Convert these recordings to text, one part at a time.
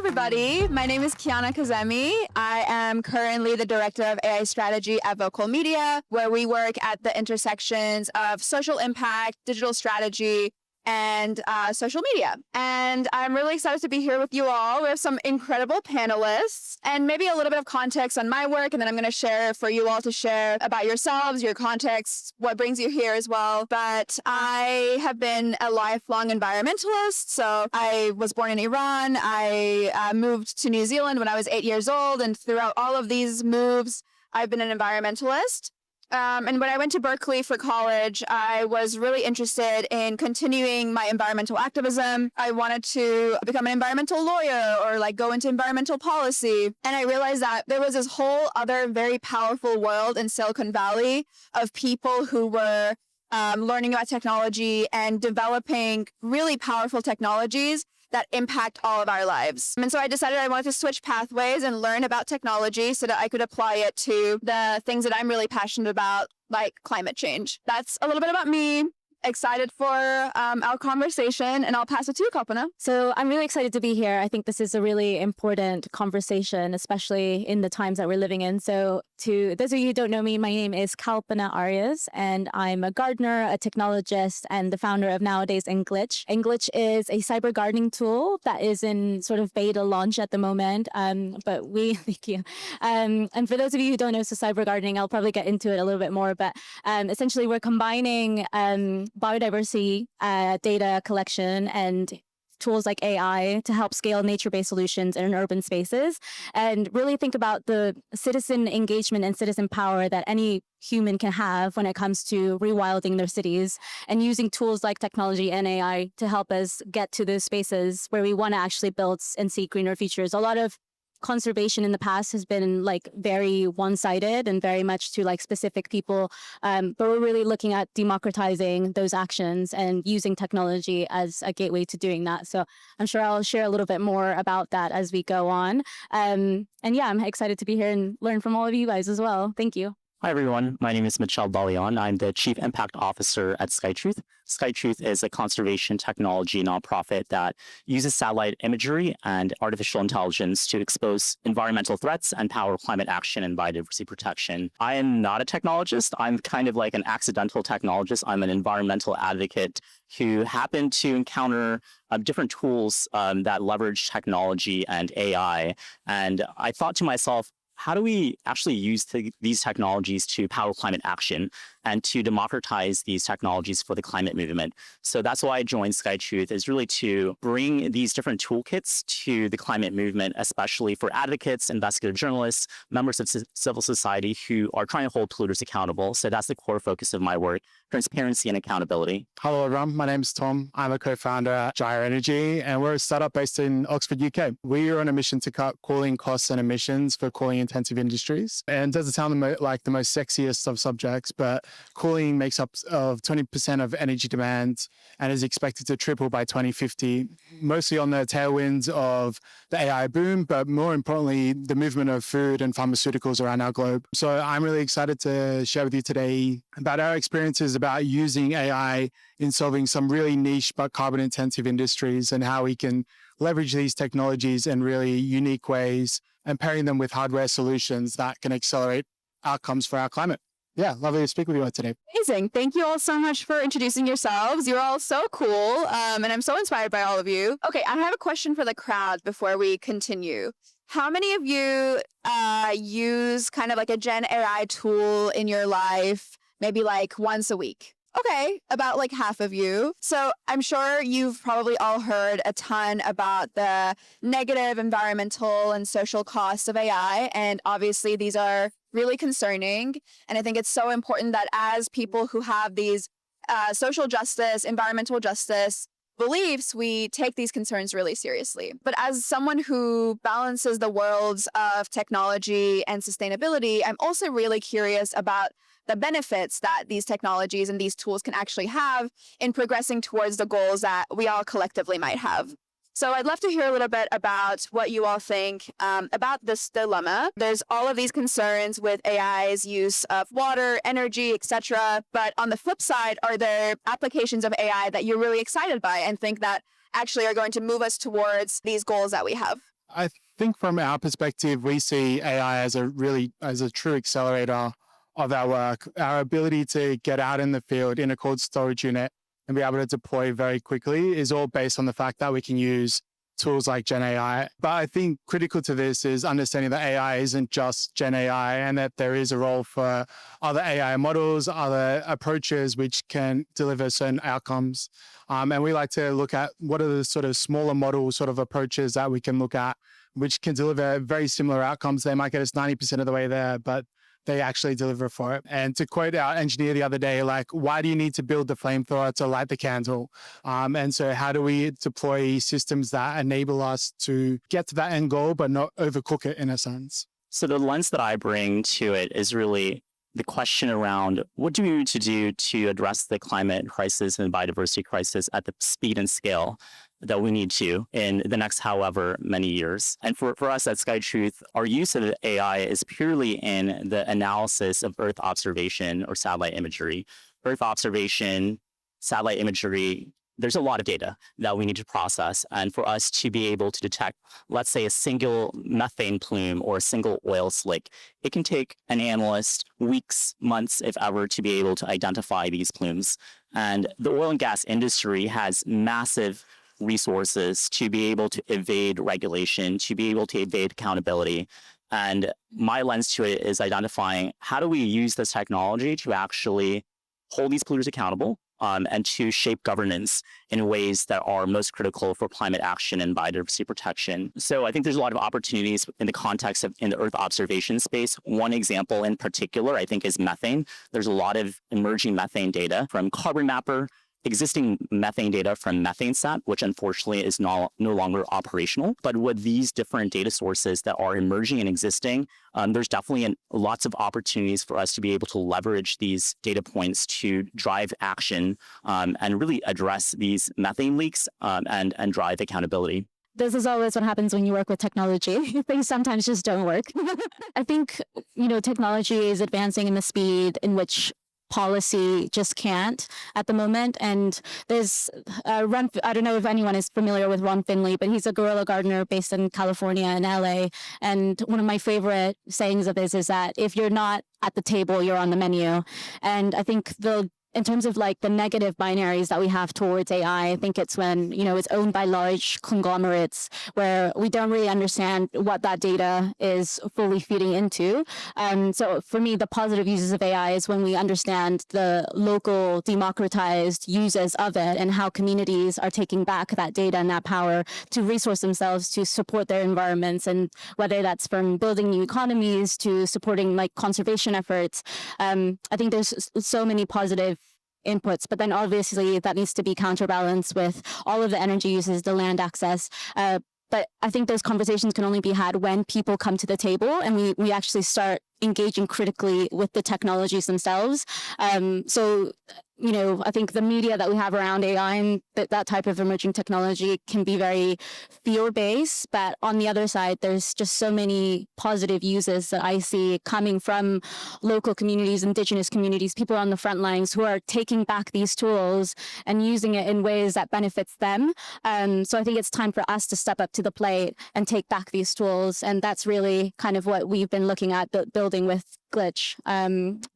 everybody. My name is Kiana Kazemi. I am currently the Director of AI Strategy at Vocal Media, where we work at the intersections of social impact, digital strategy, and social media. And I'm really excited to be here with you all. We have some incredible panelists and maybe a little bit of context on my work. And then I'm going to share for you all to share about yourselves, your context, what brings you here as well. But I have been a lifelong environmentalist. So I was born in Iran. I moved to New Zealand when I was 8 years old. And throughout all of these moves, I've been an environmentalist. And when I went to Berkeley for college, I was really interested in continuing my environmental activism. I wanted to become an environmental lawyer or go into environmental policy. And I realized that there was this whole other very powerful world in Silicon Valley of people who were learning about technology and developing really powerful technologies that impact all of our lives. And so I decided I wanted to switch pathways and learn about technology so that I could apply it to the things that I'm really passionate about, like climate change. That's a little bit about me. Excited for our conversation, and I'll pass it to you, Kalpana. So I'm really excited to be here. I think this is a really important conversation, especially in the times that we're living in. So to those of you who don't know me, my name is Kalpana Arias, and I'm a gardener, a technologist, and the founder of nowadays Englitch. Englitch is a cyber gardening tool that is in sort of beta launch at the moment. Thank you. And for those of you who don't know, so cyber gardening, I'll probably get into it a little bit more, but essentially we're combining biodiversity data collection and tools like AI to help scale nature-based solutions in urban spaces and really think about the citizen engagement and citizen power that any human can have when it comes to rewilding their cities and using tools like technology and AI to help us get to those spaces where we want to actually build and see greener futures. A lot of conservation in the past has been very one-sided and very much to specific people. But we're really looking at democratizing those actions and using technology as a gateway to doing that. So I'm sure I'll share a little bit more about that as we go on. And yeah, I'm excited to be here and learn from all of you guys as well. Thank you. Hi, everyone. My name is Mitchelle. I'm the Chief Impact Officer at SkyTruth. SkyTruth is a conservation technology nonprofit that uses satellite imagery and artificial intelligence to expose environmental threats and power climate action and biodiversity protection. I am not a technologist. I'm kind of like an accidental technologist. I'm an environmental advocate who happened to encounter different tools that leverage technology and AI. And I thought to myself, how do we actually use these technologies to power climate action and to democratize these technologies for the climate movement? So that's why I joined SkyTruth, is really to bring these different toolkits to the climate movement, especially for advocates, investigative journalists, members of civil society who are trying to hold polluters accountable. So that's the core focus of my work: transparency and accountability. Hello, everyone. My name's Tom. I'm a co-founder at Gyre Energy, and we're a startup based in Oxford, UK. We are on a mission to cut cooling costs and emissions for cooling-intensive industries. And it doesn't sound like the most sexiest of subjects, but cooling makes up of 20% of energy demand and is expected to triple by 2050, mostly on the tailwinds of the AI boom, but more importantly, the movement of food and pharmaceuticals around our globe. So I'm really excited to share with you today about our experiences about using AI in solving some really niche but carbon-intensive industries and how we can leverage these technologies in really unique ways and pairing them with hardware solutions that can accelerate outcomes for our climate. Yeah, lovely to speak with you all today. Amazing. Thank you all so much for introducing yourselves. You're all so cool, and I'm so inspired by all of you. Okay, I have a question for the crowd before we continue. How many of you use kind of a Gen AI tool in your life, maybe once a week? Okay, about half of you. So I'm sure you've probably all heard a ton about the negative environmental and social costs of AI. And obviously these are really concerning. And I think it's so important that as people who have these social justice, environmental justice beliefs, we take these concerns really seriously. But as someone who balances the worlds of technology and sustainability, I'm also really curious about the benefits that these technologies and these tools can actually have in progressing towards the goals that we all collectively might have. So I'd love to hear a little bit about what you all think about this dilemma. There's all of these concerns with AI's use of water, energy, etc. But on the flip side, are there applications of AI that you're really excited by and think that actually are going to move us towards these goals that we have? I think from our perspective, we see AI as a true accelerator of our work. Our ability to get out in the field in a cold storage unit and be able to deploy very quickly is all based on the fact that we can use tools like Gen AI. But I think critical to this is understanding that AI isn't just Gen AI and that there is a role for other AI models, other approaches which can deliver certain outcomes. And we like to look at what are the sort of smaller model sort of approaches that we can look at, which can deliver very similar outcomes. They might get us 90% of the way there, but they actually deliver for it. And to quote our engineer the other day, like, why do you need to build the flamethrower to light the candle? And so how do we deploy systems that enable us to get to that end goal, but not overcook it in a sense? So the lens that I bring to it is really the question around what do we need to do to address the climate crisis and biodiversity crisis at the speed and scale that we need to in the next however many years. And for us at SkyTruth, our use of AI is purely in the analysis of Earth observation or satellite imagery. Earth observation, satellite imagery, there's a lot of data that we need to process. And for us to be able to detect, let's say, a single methane plume or a single oil slick, it can take an analyst weeks, months, if ever, to be able to identify these plumes. And the oil and gas industry has massive resources to be able to evade regulation, to be able to evade accountability. And my lens to it is identifying how do we use this technology to actually hold these polluters accountable and to shape governance in ways that are most critical for climate action and biodiversity protection. So I think there's a lot of opportunities in the context of in the Earth observation space. One example in particular, I think, is methane. There's a lot of emerging methane data from Carbon Mapper, existing methane data from MethaneSat, which unfortunately is no longer operational. But with these different data sources that are emerging and existing, there's definitely lots of opportunities for us to be able to leverage these data points to drive action and really address these methane leaks and drive accountability. This is always what happens when you work with technology. Things sometimes just don't work. I think, technology is advancing in the speed in which policy just can't at the moment. And there's I don't know if anyone is familiar with Ron Finley, but he's a guerrilla gardener based in California and LA. And one of my favorite sayings of his is that if you're not at the table, you're on the menu. And I think in terms of like the negative binaries that we have towards AI, I think it's when, it's owned by large conglomerates where we don't really understand what that data is fully feeding into. So for me, the positive uses of AI is when we understand the local democratized uses of it and how communities are taking back that data and that power to resource themselves to support their environments. And whether that's from building new economies to supporting like conservation efforts, I think there's so many positive inputs, but then obviously that needs to be counterbalanced with all of the energy uses, the land access. But I think those conversations can only be had when people come to the table and we actually start engaging critically with the technologies themselves. I think the media that we have around AI and that type of emerging technology can be very fear-based, but on the other side, there's just so many positive uses that I see coming from local communities, indigenous communities, people on the front lines who are taking back these tools and using it in ways that benefits them. So I think it's time for us to step up to the plate and take back these tools. And that's really kind of what we've been looking at building with Glitch,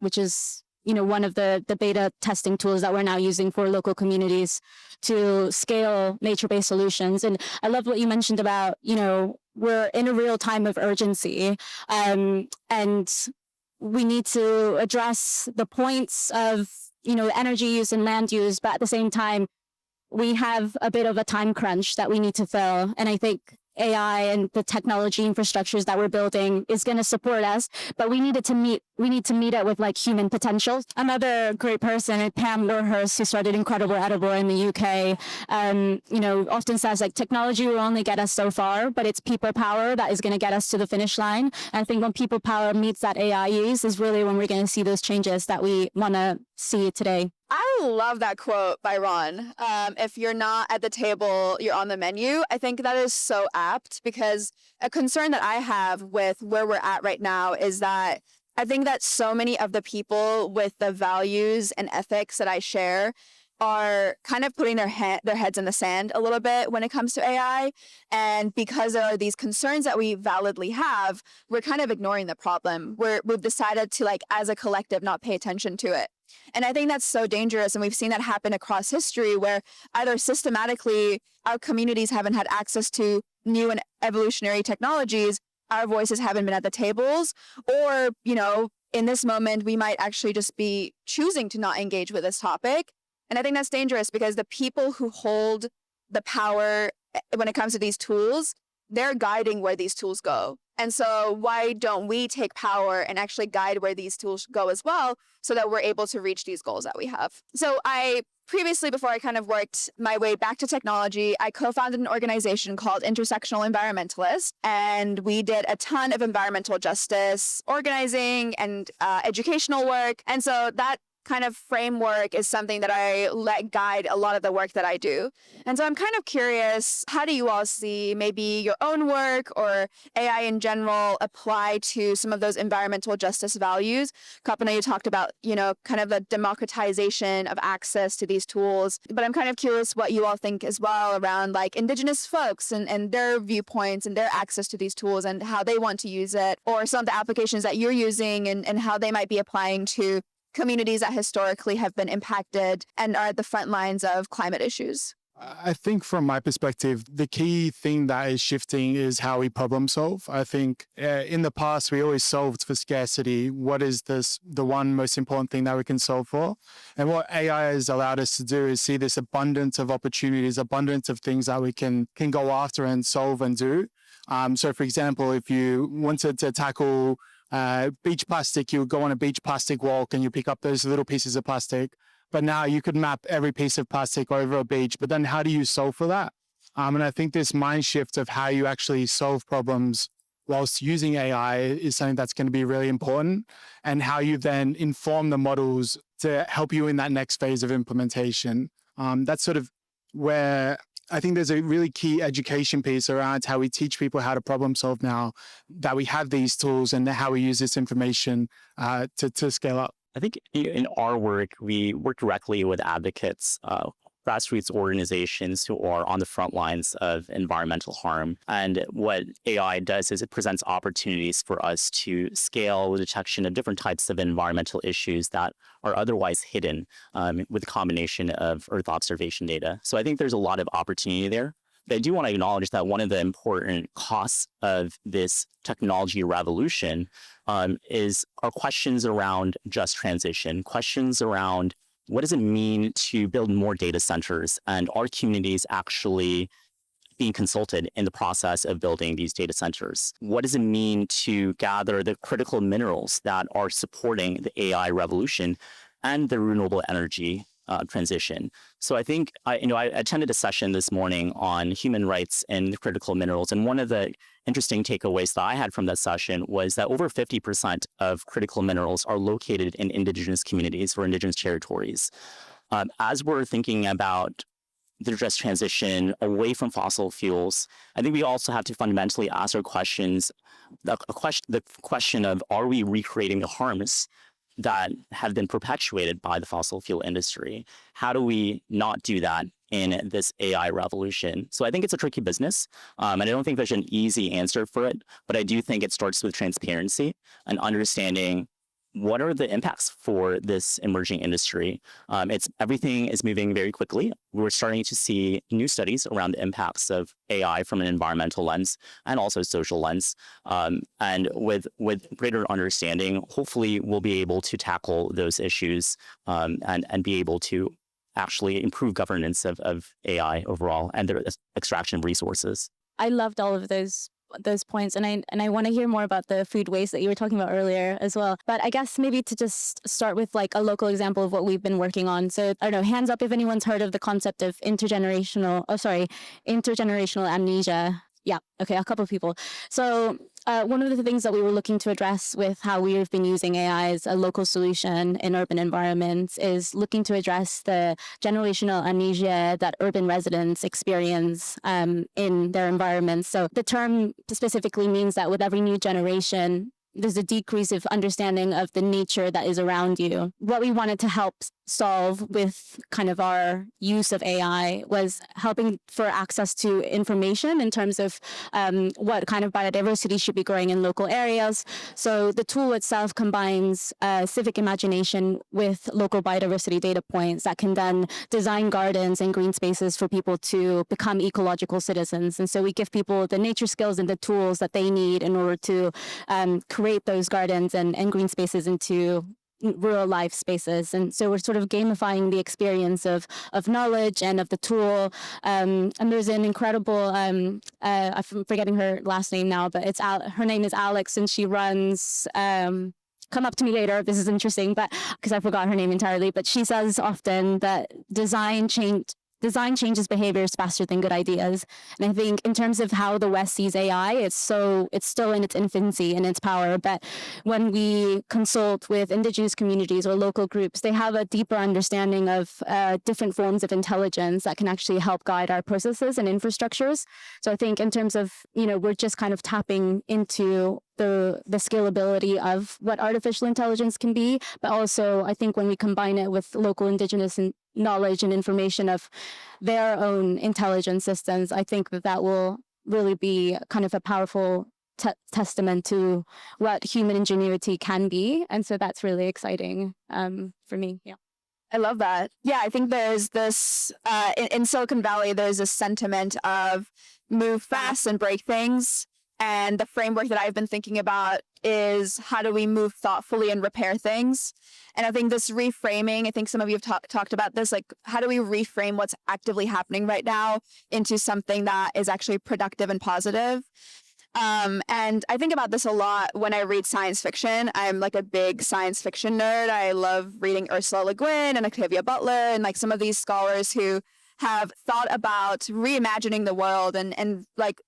which is one of the beta testing tools that we're now using for local communities to scale nature-based solutions. And I love what you mentioned about, we're in a real time of urgency, and we need to address the points of, energy use and land use, but at the same time, we have a bit of a time crunch that we need to fill. And I think AI and the technology infrastructures that we're building is going to support us, but we need to meet it with like human potential. Another great person, Pam Lurhurst, who started Incredible Edible in the UK, often says like technology will only get us so far, but it's people power that is going to get us to the finish line. And I think when people power meets that AI use is really when we're going to see those changes that we want to see today. I love that quote by Ron. If you're not at the table, you're on the menu. I think that is so apt because a concern that I have with where we're at right now is that I think that so many of the people with the values and ethics that I share are kind of putting their heads in the sand a little bit when it comes to AI. And because there are these concerns that we validly have, we're kind of ignoring the problem. We've decided to, like, as a collective, not pay attention to it. And I think that's so dangerous. And we've seen that happen across history, where either systematically our communities haven't had access to new and evolutionary technologies, our voices haven't been at the tables, or, in this moment, we might actually just be choosing to not engage with this topic. And I think that's dangerous, because the people who hold the power when it comes to these tools, they're guiding where these tools go. And so why don't we take power and actually guide where these tools go as well, so that we're able to reach these goals that we have? So previously, before I kind of worked my way back to technology, I co-founded an organization called Intersectional Environmentalist, and we did a ton of environmental justice organizing and educational work. And so that kind of framework is something that I let guide a lot of the work that I do. And so I'm kind of curious, how do you all see maybe your own work or AI in general apply to some of those environmental justice values? Kalpana, you talked about, kind of the democratization of access to these tools, but I'm kind of curious what you all think as well around, like, Indigenous folks and their viewpoints and their access to these tools and how they want to use it, or some of the applications that you're using and how they might be applying to communities that historically have been impacted and are at the front lines of climate issues. I think from my perspective, the key thing that is shifting is how we problem solve. I think in the past, we always solved for scarcity. What is the one most important thing that we can solve for? And what AI has allowed us to do is see this abundance of opportunities, abundance of things that we can go after and solve and do. So for example, if you wanted to tackle beach plastic, you would go on a beach plastic walk and you pick up those little pieces of plastic. But now you could map every piece of plastic over a beach. But then how do you solve for that? And I think this mind shift of how you actually solve problems whilst using AI is something that's going to be really important, and how you then inform the models to help you in that next phase of implementation. That's sort of where I think there's a really key education piece around how we teach people how to problem solve now that we have these tools, and how we use this information to scale up. I think in our work, we work directly with advocates, grassroots organizations who are on the front lines of environmental harm. And what AI does is it presents opportunities for us to scale the detection of different types of environmental issues that are otherwise hidden with a combination of Earth observation data. So I think there's a lot of opportunity there. But I do want to acknowledge that one of the important costs of this technology revolution are questions around just transition, questions around what does it mean to build more data centers, and are communities actually being consulted in the process of building these data centers? What does it mean to gather the critical minerals that are supporting the AI revolution and the renewable energy transition? So I think I attended a session this morning on human rights and critical minerals, and one of the interesting takeaways that I had from that session was that over 50% of critical minerals are located in Indigenous communities or Indigenous territories. As we're thinking about the just transition away from fossil fuels, I think we also have to fundamentally ask our questions, the question of, are we recreating the harms that have been perpetuated by the fossil fuel industry? How do we not do that in this AI revolution? So I think it's a tricky business, and I don't think there's an easy answer for it, but I do think it starts with transparency and understanding what are the impacts for this emerging industry. Everything is moving very quickly. We're starting to see new studies around the impacts of AI from an environmental lens and also social lens. And with greater understanding, hopefully we'll be able to tackle those issues and be able to actually improve governance of AI overall and the extraction of resources. I loved all of those points, and I want to hear more about the food waste that you were talking about earlier as well. But I guess maybe to just start with like a local example of what we've been working on. So I don't know, hands up if anyone's heard of the concept of intergenerational amnesia. Yeah, okay, a couple of people. So one of the things that we were looking to address with how we have been using AI as a local solution in urban environments is looking to address the generational amnesia that urban residents experience in their environments. So the term specifically means that with every new generation, there's a decrease of understanding of the nature that is around you. What we wanted to help solve with kind of our use of AI was helping for access to information in terms of what kind of biodiversity should be growing in local areas. So the tool itself combines civic imagination with local biodiversity data points that can then design gardens and green spaces for people to become ecological citizens. And so we give people the nature skills and the tools that they need in order to create those gardens and green spaces into rural life spaces. And so we're sort of gamifying the experience of knowledge and of the tool. And there's an incredible, I'm forgetting her last name now, but her name is Alex, and she runs, come up to me later if this is interesting, but because I forgot her name entirely, but she says often that design changes behaviors faster than good ideas. And I think in terms of how the West sees AI, it's still in its infancy and its power. But when we consult with indigenous communities or local groups, they have a deeper understanding of different forms of intelligence that can actually help guide our processes and infrastructures. So I think in terms of, we're just kind of tapping into the scalability of what artificial intelligence can be, but also I think when we combine it with local indigenous knowledge and information of their own intelligence systems, I think that will really be kind of a powerful testament to what human ingenuity can be. And so that's really exciting for me. Yeah. I love that. Yeah, I think there's this, in Silicon Valley, there's a sentiment of move fast and break things. And the framework that I've been thinking about is how do we move thoughtfully and repair things? And I think this reframing, I think some of you have talked about this, like how do we reframe what's actively happening right now into something that is actually productive and positive? And I think about this a lot when I read science fiction. I'm like a big science fiction nerd. I love reading Ursula Le Guin and Octavia Butler and like some of these scholars who have thought about reimagining the world and like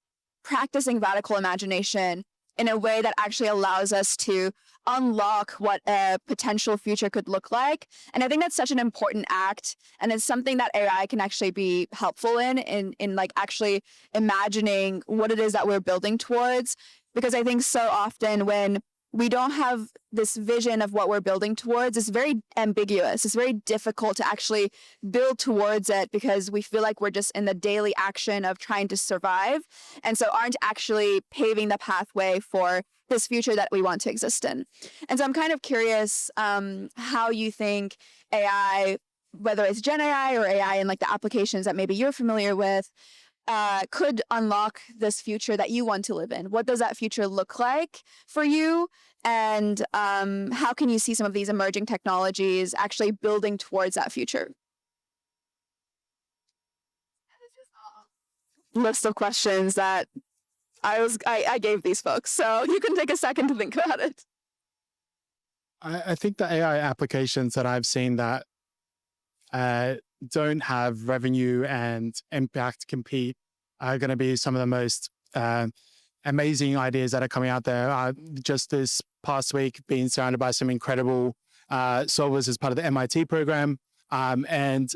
practicing radical imagination in a way that actually allows us to unlock what a potential future could look like. And I think that's such an important act. And it's something that AI can actually be helpful in like actually imagining what it is that we're building towards. Because I think so often when we don't have this vision of what we're building towards, it's very ambiguous. It's very difficult to actually build towards it because we feel like we're just in the daily action of trying to survive. And so aren't actually paving the pathway for this future that we want to exist in. And so I'm kind of curious how you think AI, whether it's Gen AI or AI in like the applications that maybe you're familiar with, could unlock this future that you want to live in. What does that future look like for you? And how can you see some of these emerging technologies actually building towards that future? List of questions that I gave these folks, so you can take a second to think about it. I think the AI applications that I've seen that don't have revenue and impact compete are going to be some of the most amazing ideas that are coming out there. Just this past week, being surrounded by some incredible solvers as part of the MIT program, and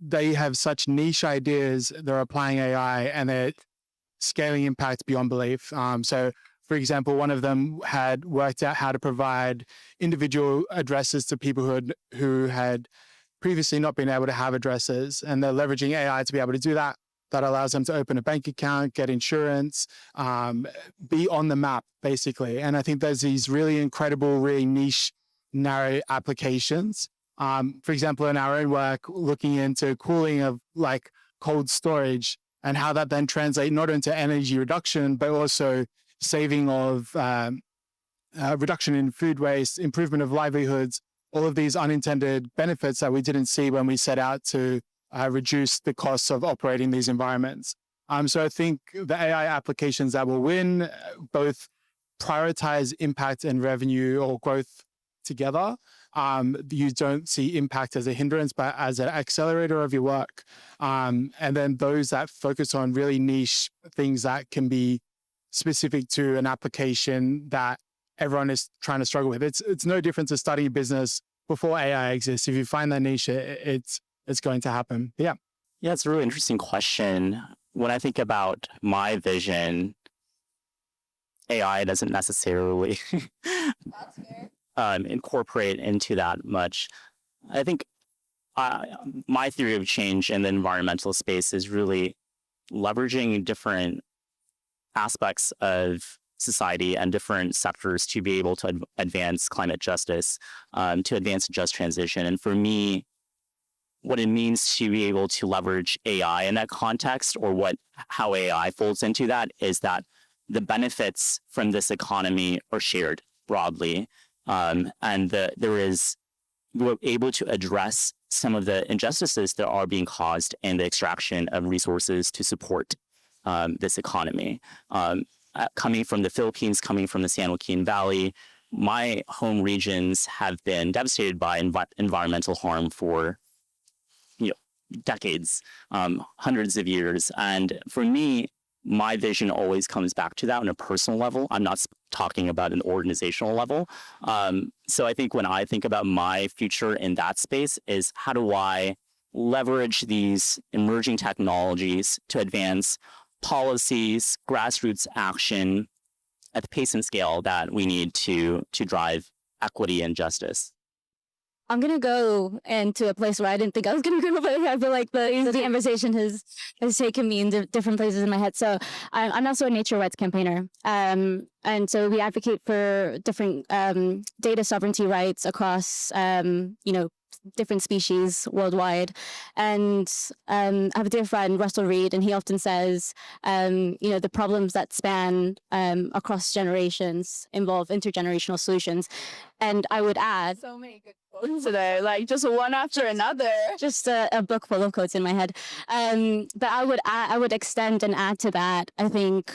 they have such niche ideas. They're applying AI and they're scaling impact beyond belief. So, for example, one of them had worked out how to provide individual addresses to people who had previously not been able to have addresses, and they're leveraging AI to be able to do that. That allows them to open a bank account, get insurance, be on the map, basically. And I think there's these really incredible, really niche, narrow applications. For example, in our own work, looking into cooling of like cold storage and how that then translates not into energy reduction, but also saving of reduction in food waste, improvement of livelihoods, all of these unintended benefits that we didn't see when we set out to reduce the costs of operating these environments. So I think the AI applications that will win both prioritize impact and revenue or growth together. You don't see impact as a hindrance, but as an accelerator of your work. And then those that focus on really niche things that can be specific to an application that everyone is trying to struggle with. It's no different to studying business before AI exists. If you find that niche, it's going to happen. Yeah. Yeah, it's a really interesting question. When I think about my vision, AI doesn't necessarily incorporate into that much. I think my theory of change in the environmental space is really leveraging different aspects of society and different sectors to be able to advance climate justice, to advance a just transition. And for me, what it means to be able to leverage AI in that context, or how AI folds into that, is that the benefits from this economy are shared broadly, we're able to address some of the injustices that are being caused in the extraction of resources to support this economy. Coming from the Philippines, coming from the San Joaquin Valley, my home regions have been devastated by environmental harm for decades, hundreds of years. And for me, my vision always comes back to that on a personal level. I'm not talking about an organizational level. So I think when I think about my future in that space is, how do I leverage these emerging technologies to advance policies, grassroots action at the pace and scale that we need to drive equity and justice? I'm going to go into a place where I didn't think I was going to go, but I feel like the conversation has taken me in different places in my head. So I'm also a nature rights campaigner. And so we advocate for different data sovereignty rights across, different species worldwide. And I have a dear friend, Russell Reed, and he often says, the problems that span across generations involve intergenerational solutions. And I would add, So many good quotes today, like just one after another. just a book full of quotes in my head. But I would extend and add to that. I think,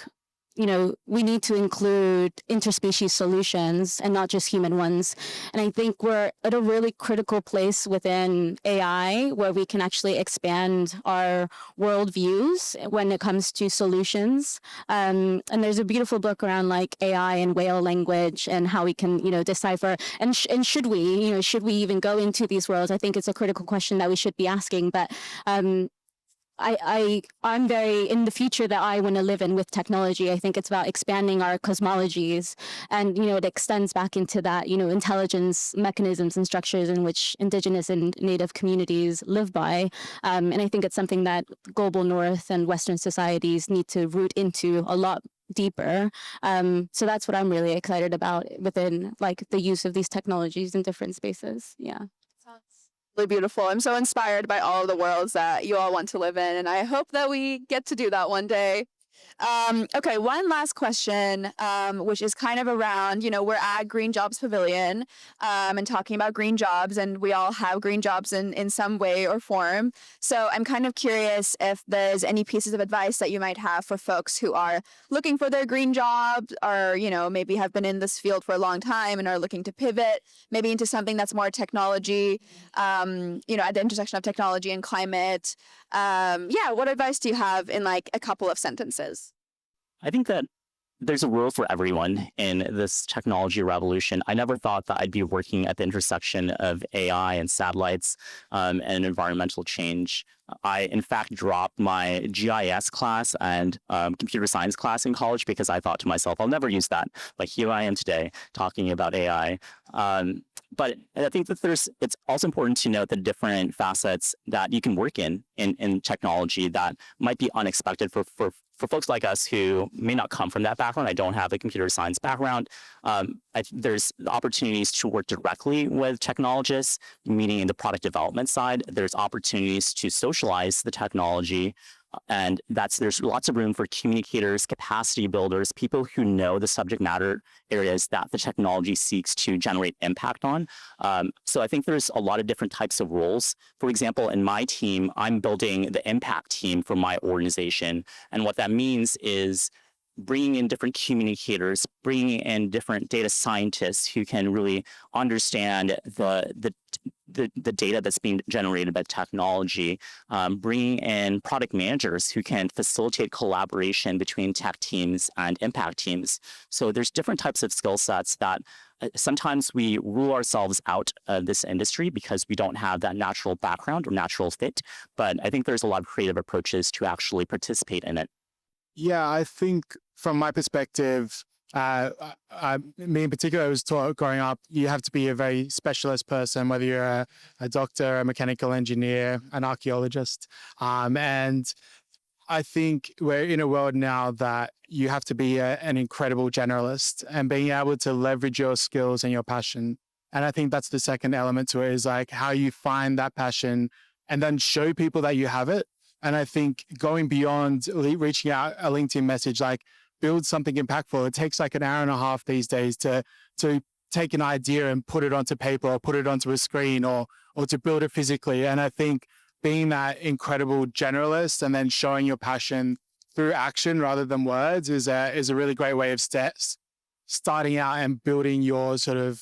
we need to include interspecies solutions and not just human ones. And I think we're at a really critical place within AI where we can actually expand our worldviews when it comes to solutions. And there's a beautiful book around like AI and whale language and how we can, decipher. And should we even go into these worlds? I think it's a critical question that we should be asking. But I'm very in the future that I want to live in with technology. I think it's about expanding our cosmologies, and it extends back into that intelligence mechanisms and structures in which indigenous and native communities live by. And I think it's something that global North and Western societies need to root into a lot deeper. So that's what I'm really excited about within like the use of these technologies in different spaces. Yeah. Really beautiful. I'm so inspired by all of the worlds that you all want to live in, and I hope that we get to do that one day. Okay, one last question, which is kind of around, we're at Green Jobs Pavilion and talking about green jobs, and we all have green jobs in some way or form. So I'm kind of curious if there's any pieces of advice that you might have for folks who are looking for their green job, or, maybe have been in this field for a long time and are looking to pivot maybe into something that's more technology, at the intersection of technology and climate. What advice do you have in like a couple of sentences? I think that there's a role for everyone in this technology revolution. I never thought that I'd be working at the intersection of AI and satellites and environmental change. I, in fact, dropped my GIS class and computer science class in college because I thought to myself, I'll never use that. But here I am today talking about AI. But I think that it's also important to note the different facets that you can work in technology that might be unexpected for folks like us who may not come from that background. I don't have a computer science background. There's opportunities to work directly with technologists, meaning in the product development side. There's opportunities to socialize the technology. And there's lots of room for communicators, capacity builders, people who know the subject matter areas that the technology seeks to generate impact on. So I think there's a lot of different types of roles. For example, in my team, I'm building the impact team for my organization. And what that means is bringing in different communicators, bringing in different data scientists who can really understand the data that's being generated by technology, bringing in product managers who can facilitate collaboration between tech teams and impact teams. So there's different types of skill sets that sometimes we rule ourselves out of this industry because we don't have that natural background or natural fit. But I think there's a lot of creative approaches to actually participate in it. Yeah, I think from my perspective, Me in particular, I was taught growing up, you have to be a very specialist person, whether you're a doctor, a mechanical engineer, an archaeologist. And I think we're in a world now that you have to be an incredible generalist and being able to leverage your skills and your passion. And I think that's the second element to it, is like how you find that passion and then show people that you have it. And I think going beyond reaching out a LinkedIn message, like build something impactful. It takes like an hour and a half these days to take an idea and put it onto paper or put it onto a screen or to build it physically. And I think being that incredible generalist and then showing your passion through action rather than words is a really great way of starting out and building your sort of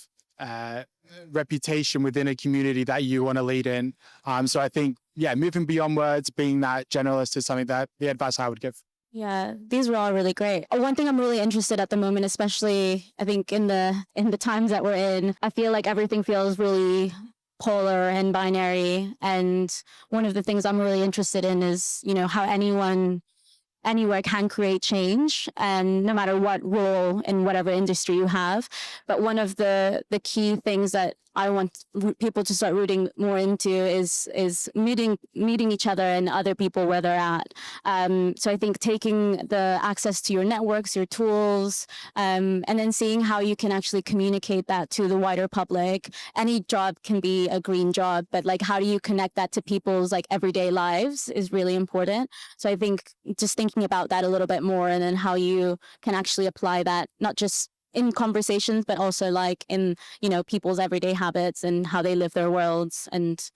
reputation within a community that you want to lead in. So I think, moving beyond words, being that generalist is something that the advice I would give. Yeah, these were all really great. One thing I'm really interested at the moment, especially I think in the times that we're in, I feel like everything feels really polar and binary. And one of the things I'm really interested in is, how anyone anywhere can create change, and no matter what role in whatever industry you have. But one of the key things that I want people to start rooting more into is meeting each other and other people where they're at. So I think taking the access to your networks, your tools, and then seeing how you can actually communicate that to the wider public. Any job can be a green job, but like how do you connect that to people's like everyday lives is really important. So I think just thinking about that a little bit more, and then how you can actually apply that, not just in conversations, but also like in, people's everyday habits and how they live their worlds, and,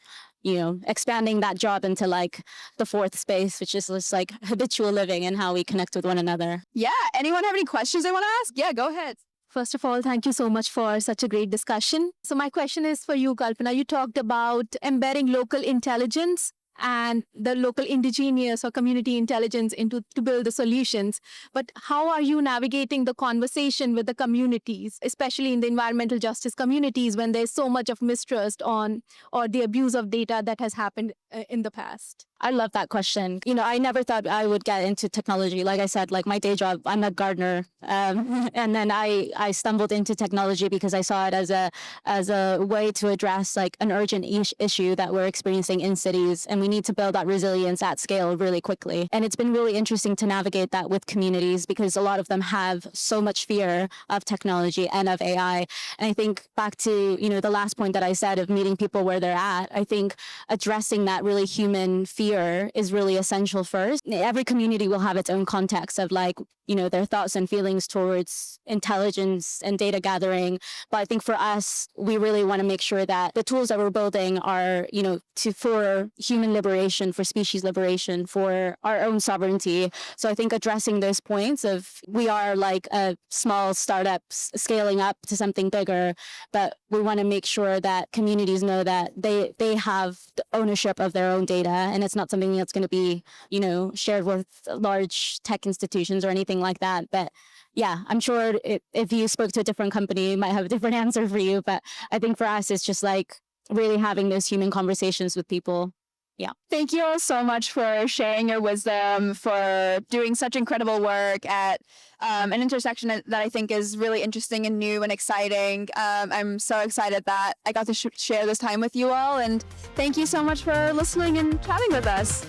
expanding that job into like the fourth space, which is just like habitual living and how we connect with one another. Yeah. Anyone have any questions they want to ask? Yeah, go ahead. First of all, thank you so much for such a great discussion. So my question is for you, Kalpana. You talked about embedding local intelligence and the local indigenous or community intelligence to build the solutions. But how are you navigating the conversation with the communities, especially in the environmental justice communities, when there's so much of mistrust on or the abuse of data that has happened in the past? I love that question. I never thought I would get into technology. Like I said, like my day job, I'm a gardener. And then I stumbled into technology because I saw it as a way to address like an urgent issue that we're experiencing in cities. And we need to build that resilience at scale really quickly. And it's been really interesting to navigate that with communities, because a lot of them have so much fear of technology and of AI. And I think back to, the last point that I said of meeting people where they're at, I think addressing that really human fear is really essential first. Every community will have its own context of like, their thoughts and feelings towards intelligence and data gathering. But I think for us, we really want to make sure that the tools that we're building are, for human liberation, for species liberation, for our own sovereignty. So I think addressing those points of we are like a small startup scaling up to something bigger, but we want to make sure that communities know that they have the ownership of their own data, and it's not something that's going to be, shared with large tech institutions or anything like that. But yeah, I'm sure if you spoke to a different company, you might have a different answer for you. But I think for us, it's just like really having those human conversations with people. Yeah. Thank you all so much for sharing your wisdom, for doing such incredible work at an intersection that I think is really interesting and new and exciting. I'm so excited that I got to share this time with you all. And thank you so much for listening and chatting with us.